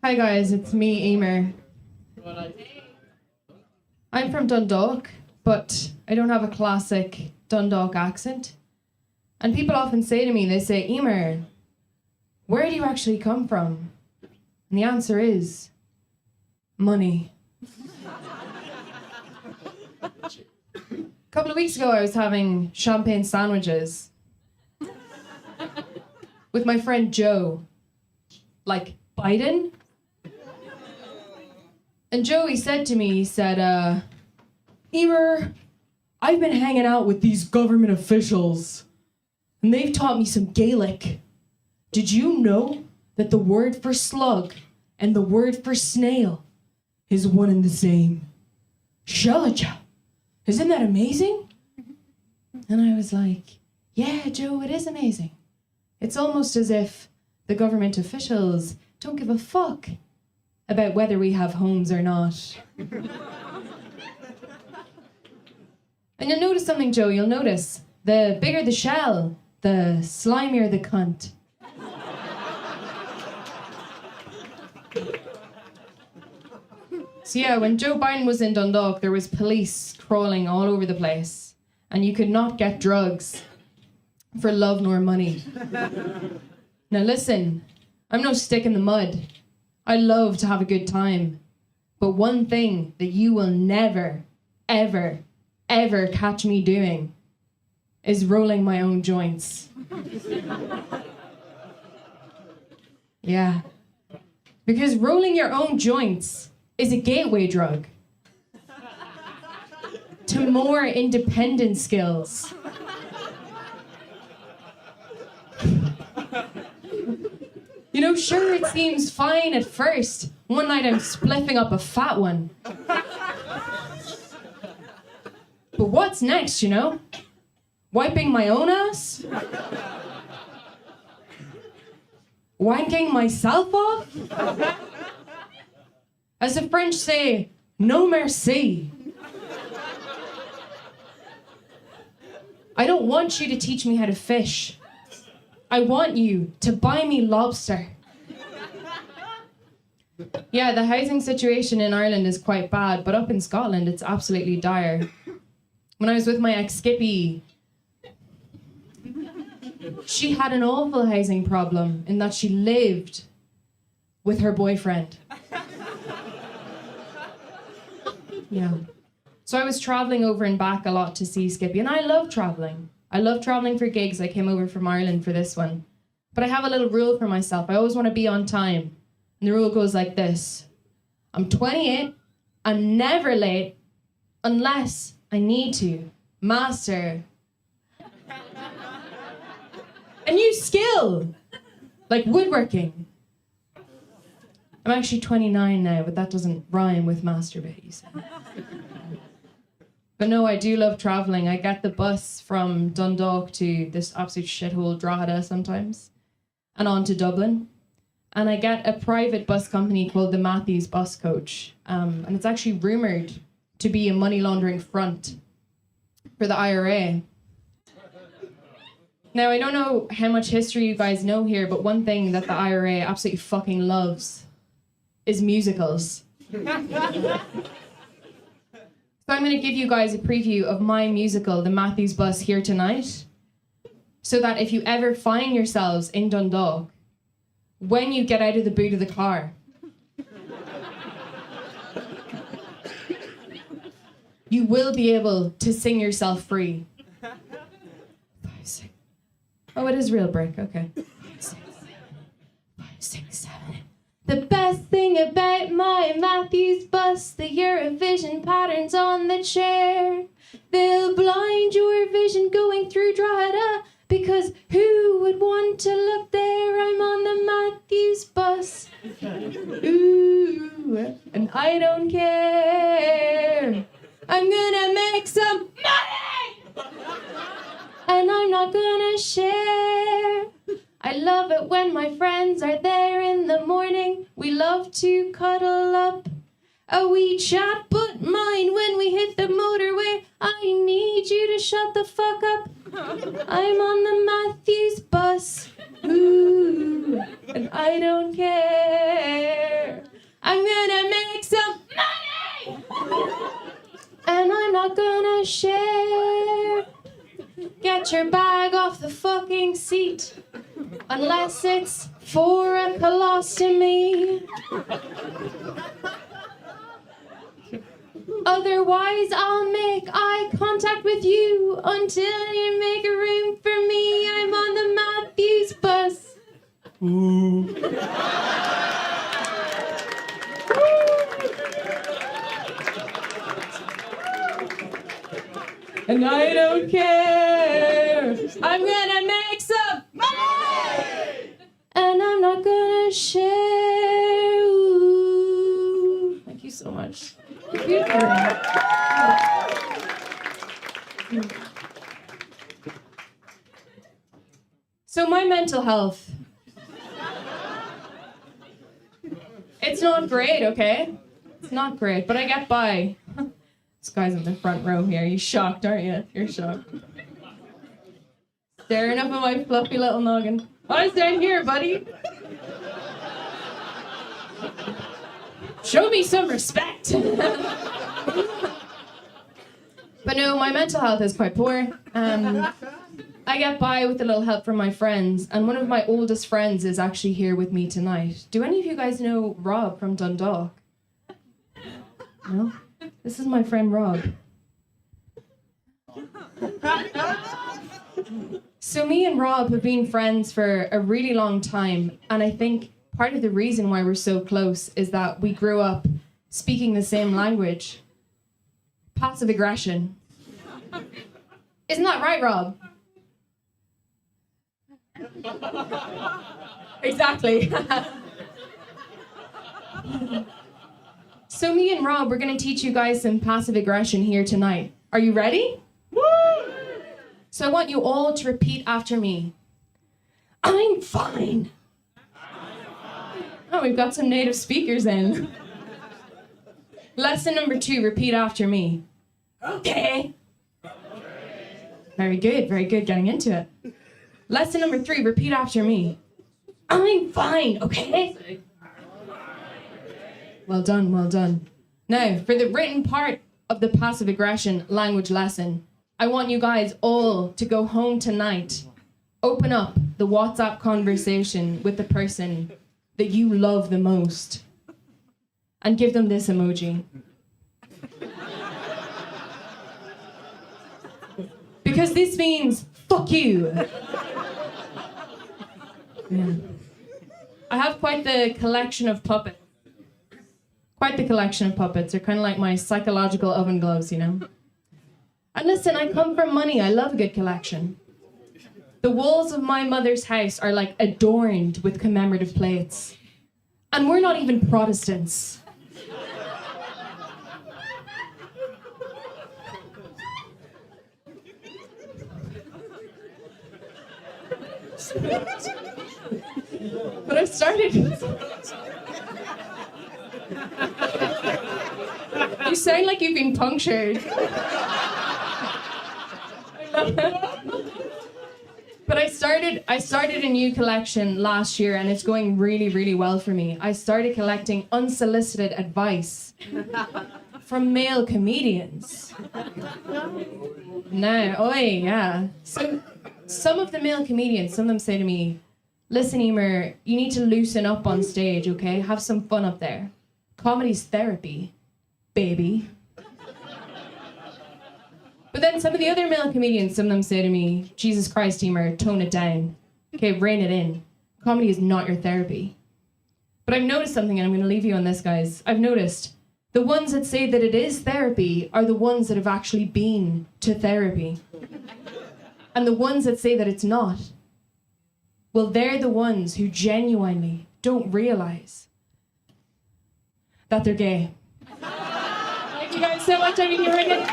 Hi guys, it's me, Emer. I'm from Dundalk, but I don't have a classic Dundalk accent. And people often say to me, they say, Emer, where do you actually come from? And the answer is, money. A couple of weeks ago, I was having champagne sandwiches with my friend Joe. Like, Biden? And Joey said to me, he said, Emer, I've been hanging out with these government officials, and they've taught me some Gaelic. Did you know that the word for slug and the word for snail is one and the same? Shellacha. Isn't that amazing? And I was like, yeah, Joe, it is amazing. It's almost as if the government officials don't give a fuck about whether we have homes or not. And you'll notice something, Joe, you'll notice the bigger the shell, the slimier the cunt. So yeah, when Joe Biden was in Dundalk, there was police crawling all over the place, and you could not get drugs for love nor money. Now listen, I'm no stick in the mud. I love to have a good time. But one thing that you will never, ever, ever catch me doing is rolling my own joints. Yeah. Because rolling your own joints is a gateway drug to more independent skills. You know, sure, it seems fine at first. One night I'm spliffing up a fat one. But what's next, you know? Wiping my own ass? Wanking myself off? As the French say, no merci. I don't want you to teach me how to fish. I want you to buy me lobster. Yeah, the housing situation in Ireland is quite bad, but up in Scotland, it's absolutely dire. When I was with my ex-Skippy, she had an awful housing problem in that she lived with her boyfriend. Yeah. So I was traveling over and back a lot to see Skippy, and I love traveling. I love traveling for gigs. I came over from Ireland for this one. But I have a little rule for myself. I always want to be on time. And the rule goes like this. I'm 28. I'm never late unless I need to master a new skill, like woodworking. I'm actually 29 now, but that doesn't rhyme with masturbate, you see. But no, I do love travelling. I get the bus from Dundalk to this absolute shithole Drogheda sometimes, and on to Dublin. And I get a private bus company called the Matthews Bus Coach. And it's actually rumoured to be a money laundering front for the IRA. Now, I don't know how much history you guys know here, but one thing that the IRA absolutely fucking loves is musicals. So I'm going to give you guys a preview of my musical, The Matthews Bus, here tonight, so that if you ever find yourselves in Dundalk, when you get out of the boot of the car, you will be able to sing yourself free. 5, 6. Oh, it is real break. Okay. 5, 6, 7. The best thing about my Matthews bus, the Eurovision patterns on the chair. They'll blind your vision going through Drogheda, because who would want to look there? I'm on the Matthews bus. Ooh, and I don't care. I'm gonna make some money! And I'm not gonna share. I love it when my friends are there in the morning. We love to cuddle up, a wee chat, but mind when we hit the motorway. I need you to shut the fuck up. I'm on the Matthews bus. Ooh, and I don't care. I'm gonna make some money! And I'm not gonna share. Get your bag off the fucking seat. Unless it's for a colostomy. Otherwise, I'll make eye contact with you until you make a room for me. I'm on the Matthews bus. Ooh. And I don't care. I'm gonna make some money. And I'm not gonna share. Ooh. Thank you so much. So my mental health. It's not great, okay? It's not great, but I get by. This guy's in the front row here. You're shocked, aren't you? You're shocked. Staring up at my fluffy little noggin. I stand here, buddy. Show me some respect. But no, my mental health is quite poor. I get by with a little help from my friends, and one of my oldest friends is actually here with me tonight. Do any of you guys know Rob from Dundalk? No? This is my friend Rob. So me and Rob have been friends for a really long time, and I think part of the reason why we're so close is that we grew up speaking the same language. Passive aggression. Isn't that right, Rob? Exactly. So me and Rob, we're going to teach you guys some passive aggression here tonight. Are you ready? Woo! So I want you all to repeat after me. I'm fine. Oh, we've got some native speakers in. Lesson number 2, repeat after me. Okay. Very good, getting into it. Lesson number 3, repeat after me. I'm fine, okay? Well done. Now, for the written part of the passive aggression language lesson, I want you guys all to go home tonight, open up the WhatsApp conversation with the person that you love the most, and give them this emoji. Because this means, fuck you. Yeah. I have quite the collection of puppets. They're kind of like my psychological oven gloves, you know? And listen, I come from money. I love a good collection. The walls of my mother's house are like adorned with commemorative plates. And we're not even Protestants. But I started... You sound like you've been punctured. But I started a new collection last year, and it's going really, really well for me. I started collecting unsolicited advice from male comedians. Now, yeah. So some of the male comedians, some of them say to me, listen, Emer, you need to loosen up on stage, okay? Have some fun up there. Comedy's therapy, baby. But then some of the other male comedians, some of them say to me, Jesus Christ, Emer, tone it down. Okay, rein it in. Comedy is not your therapy. But I've noticed something, and I'm going to leave you on this, guys. I've noticed the ones that say that it is therapy are the ones that have actually been to therapy. And the ones that say that it's not, well, they're the ones who genuinely don't realize that they're gay. Thank you guys so much. I'm here again.